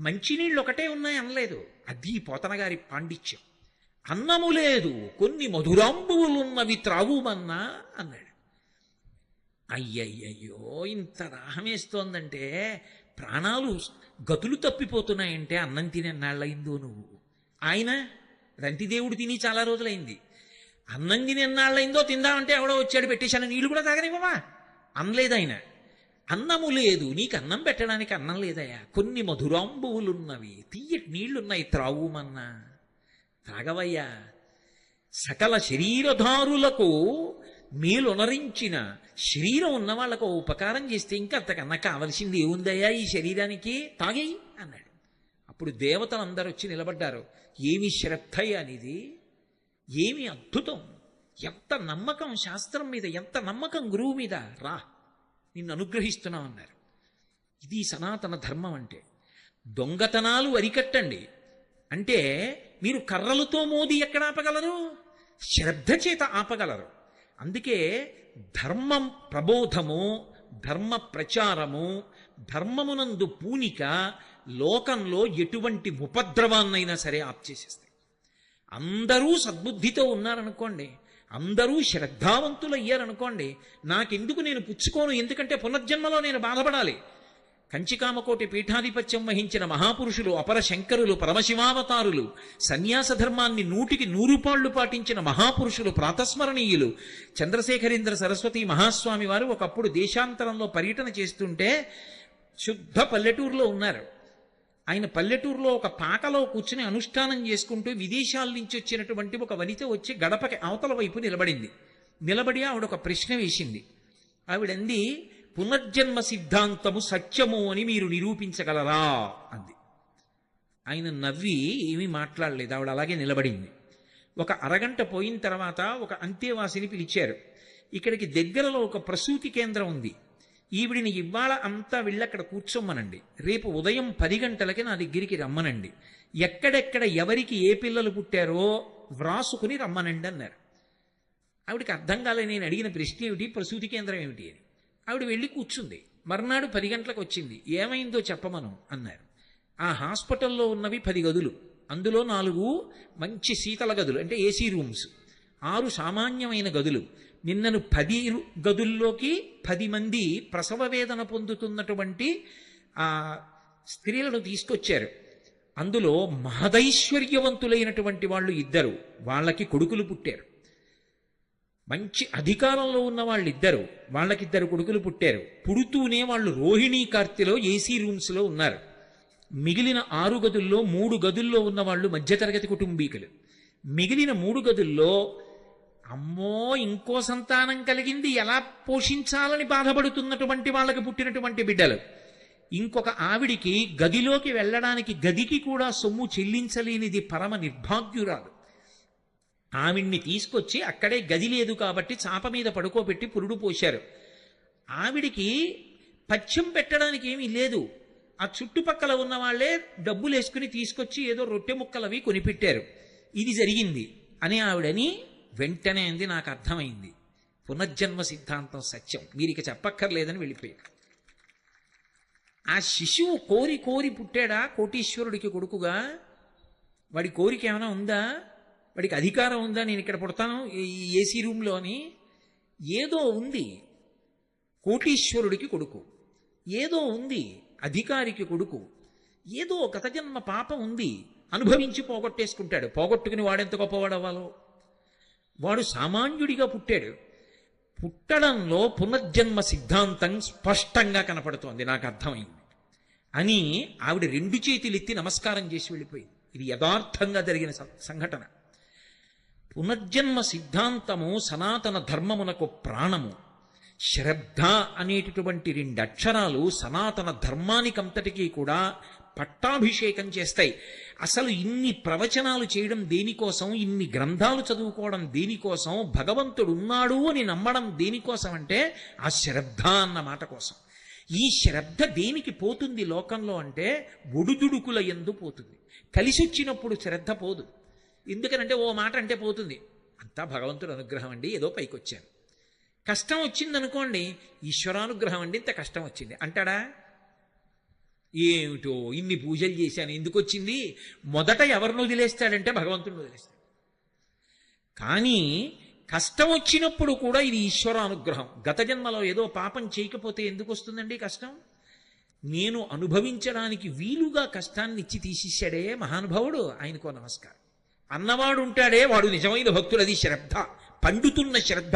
మంచినీళ్ళు ఒకటే ఉన్నాయి అనలేదు. అది పోతన గారి పాండిత్యం. అన్నము లేదు కొన్ని మధురాంబువులున్నవి త్రాగుమన్నా అన్నాడు. అయ్యయ్యయ్యో, ఇంత దాహమేస్తోందంటే, ప్రాణాలు గతులు తప్పిపోతున్నాయంటే అన్నం తినెన్నాళ్ళయిందో నువ్వు. ఆయన రంతిదేవుడు తిని చాలా రోజులైంది. అన్నం తినెన్నాళ్ళయిందో తిందామంటే ఎవడో వచ్చాడు పెట్టేశాను, నీళ్ళు కూడా తాగనివ్వవా అనలేదు ఆయన. అన్నము లేదు, నీకు అన్నం పెట్టడానికి అన్నం లేదయా, కొన్ని మధురాంబువులున్నవి, తీయటి నీళ్లున్నాయి త్రాగుమన్నా. తాగవయ్యా. సకల శరీరధారులకు మేలునరించిన శరీరం ఉన్న వాళ్ళకు ఉపకారం చేస్తే ఇంకా అంతకన్నా కావలసింది ఏముందయ్యా ఈ శరీరానికి, తాగేయి అన్నాడు. అప్పుడు దేవతలు అందరూ వచ్చి నిలబడ్డారు. ఏమి శ్రద్ధయ్య అనేది, ఏమి అద్భుతం, ఎంత నమ్మకం శాస్త్రం మీద, ఎంత నమ్మకం గురువు మీద, రా నిన్ను అనుగ్రహిస్తున్నాం అన్నారు. ఇది సనాతన ధర్మం అంటే. దొంగతనాలు అరికట్టండి అంటే మీరు కర్రలతో మోది ఎక్కడ ఆపగలరు? శ్రద్ధ చేత ఆపగలరు. అందుకే ధర్మం ప్రబోధము, ధర్మ ప్రచారము, ధర్మమునందు పూనిక లోకంలో ఎటువంటి ఉపద్రవాన్నైనా సరే ఆప్చేసేస్తాయి. అందరూ సద్బుద్ధితో ఉన్నారనుకోండి, అందరూ శ్రద్ధావంతులు అయ్యారనుకోండి, నాకెందుకు, నేను పుచ్చుకోను, ఎందుకంటే పునర్జన్మలో నేను బాధపడాలి. కంచికామకోటి పీఠాధిపత్యం వహించిన మహాపురుషులు, అపర శంకరులు, పరమశివావతారులు, సన్యాస ధర్మాన్ని 100కి 100 పాళ్ళు పాటించిన మహాపురుషులు, ప్రాతస్మరణీయులు. చంద్రశేఖరేంద్ర సరస్వతి మహాస్వామి వారు ఒకప్పుడు దేశాంతరంలో పర్యటన చేస్తుంటే శుద్ధ పల్లెటూరులో ఉన్నారు. ఆయన పల్లెటూరులో ఒక పాకలో కూర్చుని అనుష్ఠానం చేసుకుంటూ విదేశాల నుంచి వచ్చినటువంటి ఒక వనిత వచ్చి గడపకి అవతల వైపు నిలబడింది. నిలబడి ఆవిడ ఒక ప్రశ్న వేసింది. ఆవిడంది, పునర్జన్మ సిద్ధాంతము సత్యము అని మీరు నిరూపించగలరా అంది. ఆయన నవ్వి ఏమీ మాట్లాడలేదు. ఆవిడ అలాగే నిలబడింది. ఒక అరగంట పోయిన తర్వాత ఒక అంతేవాసిని పిలిచారు. ఇక్కడికి దగ్గరలో ఒక ప్రసూతి కేంద్రం ఉంది, ఈవిడిని ఇవాళ అంతా వెళ్ళి అక్కడ కూర్చోమ్మనండి, రేపు ఉదయం 10 గంటలకి నా దగ్గరికి రమ్మనండి, ఎక్కడెక్కడ ఎవరికి ఏ పిల్లలు పుట్టారో వ్రాసుకుని రమ్మనండి అన్నారు. ఆవిడికి అర్థం కాలే నేను అడిగిన ప్రశ్న ఏమిటి, ప్రసూతి కేంద్రం ఏమిటి అని. ఆవిడ వెళ్ళి కూర్చుంది. మర్నాడు 10 గంటలకు వచ్చింది. ఏమైందో చెప్పమను అన్నారు. ఆ హాస్పిటల్లో ఉన్నవి 10 గదులు, అందులో 4 మంచి శీతల గదులు అంటే ఏసీ రూమ్స్, 6 సామాన్యమైన గదులు. నిన్నను 10 గదుల్లోకి 10 మంది ప్రసవ వేదన పొందుతున్నటువంటి ఆ స్త్రీలను తీసుకొచ్చారు. అందులో మహదైశ్వర్యవంతులైనటువంటి వాళ్ళు 2, వాళ్ళకి కొడుకులు పుట్టారు. మంచి అధికారంలో ఉన్న వాళ్ళు 2, వాళ్ళకి 2 కొడుకులు పుట్టారు. పుడుతూనే వాళ్ళు రోహిణీ కార్తెలో ఏసీ రూమ్స్లో ఉన్నారు. మిగిలిన 6 గదుల్లో 3 గదుల్లో ఉన్న వాళ్ళు మధ్యతరగతి కుటుంబీకులు. మిగిలిన 3 గదుల్లో అమ్మో ఇంకో సంతానం కలిగింది ఎలా పోషించాలని బాధపడుతున్నటువంటి వాళ్ళకి పుట్టినటువంటి బిడ్డలు. ఇంకొక ఆవిడికి గదిలోకి వెళ్ళడానికి గదికి కూడా సొమ్ము చెల్లించలేనిది పరమ నిర్భాగ్యురాలు. ఆవిడ్ని తీసుకొచ్చి అక్కడే గది లేదు కాబట్టి చాప మీద పడుకోబెట్టి పురుడు పోశారు. ఆవిడికి పథ్యం పెట్టడానికి ఏమీ లేదు. ఆ చుట్టుపక్కల ఉన్న వాళ్ళే డబ్బులు వేసుకుని తీసుకొచ్చి ఏదో రొట్టె ముక్కలవి కొనిపెట్టారు. ఇది జరిగింది అని ఆవిడని వెంటనే అంది, నాకు అర్థమైంది, పునర్జన్మ సిద్ధాంతం సత్యం, మీరిక చెప్పక్కర్లేదని వెళ్ళిపోయారు. ఆ శిశువు కోరి కోరి పుట్టాడా కోటీశ్వరుడికి కొడుకుగా? వాడి కోరిక ఏమైనా ఉందా? వాడికి అధికారం ఉందా నేను ఇక్కడ పుడతాను ఈ ఏసీ రూమ్లో అని? ఏదో ఉంది. కోటీశ్వరుడికి కొడుకు, ఏదో ఉంది అధికారికి కొడుకు, ఏదో గత జన్మ పాపం ఉంది, అనుభవించి పోగొట్టేసుకుంటాడు. పోగొట్టుకుని వాడెంత గొప్పవాడు అవ్వాలో. వాడు సామాన్యుడిగా పుట్టాడు. పుట్టడంలో పునర్జన్మ సిద్ధాంతం స్పష్టంగా కనపడుతోంది, నాకు అర్థమైంది అని ఆవిడ 2 చేతులెత్తి నమస్కారం చేసి వెళ్ళిపోయింది. ఇది యథార్థంగా జరిగిన సంఘటన. పునర్జన్మ సిద్ధాంతము సనాతన ధర్మమునకు ప్రాణము. శ్రద్ధ అనేటటువంటి 2 అక్షరాలు సనాతన ధర్మానికంతటికీ కూడా పట్టాభిషేకం చేస్తాయి. అసలు ఇన్ని ప్రవచనాలు చేయడం దేనికోసం, ఇన్ని గ్రంథాలు చదువుకోవడం దేనికోసం, భగవంతుడు ఉన్నాడు అని నమ్మడం దేనికోసం అంటే ఆ శ్రద్ధ అన్న మాట కోసం. ఈ శ్రద్ధ దేనికి పోతుంది లోకంలో అంటే ఒడుదుడుకుల యందు పోతుంది. కలిసి వచ్చినప్పుడు శ్రద్ధ పోదు. ఎందుకనంటే ఓ మాట అంటే పోతుంది, అంతా భగవంతుడు అనుగ్రహం అండి, ఏదో పైకి వచ్చాను. కష్టం వచ్చిందనుకోండి, ఈశ్వరానుగ్రహం అండి, ఇంత కష్టం వచ్చింది అంటాడా? ఏమిటో ఇన్ని పూజలు చేశాను ఎందుకు వచ్చింది? మొదట ఎవరిని వదిలేస్తాడంటే భగవంతుడిని వదిలేస్తాడు. కానీ కష్టం వచ్చినప్పుడు కూడా ఇది ఈశ్వర అనుగ్రహం. గత జన్మలో ఏదో పాపం చేయకపోతే ఎందుకు వస్తుందండి కష్టం? నేను అనుభవించడానికి వీలుగా కష్టాన్ని ఇచ్చి తీసేశాడే మహానుభావుడు, ఆయనకో నమస్కారం. అన్నవాడు ఉంటాడే వాడు నిజమైన భక్తుడు. అది శ్రద్ధ, పండుతున్న శ్రద్ధ.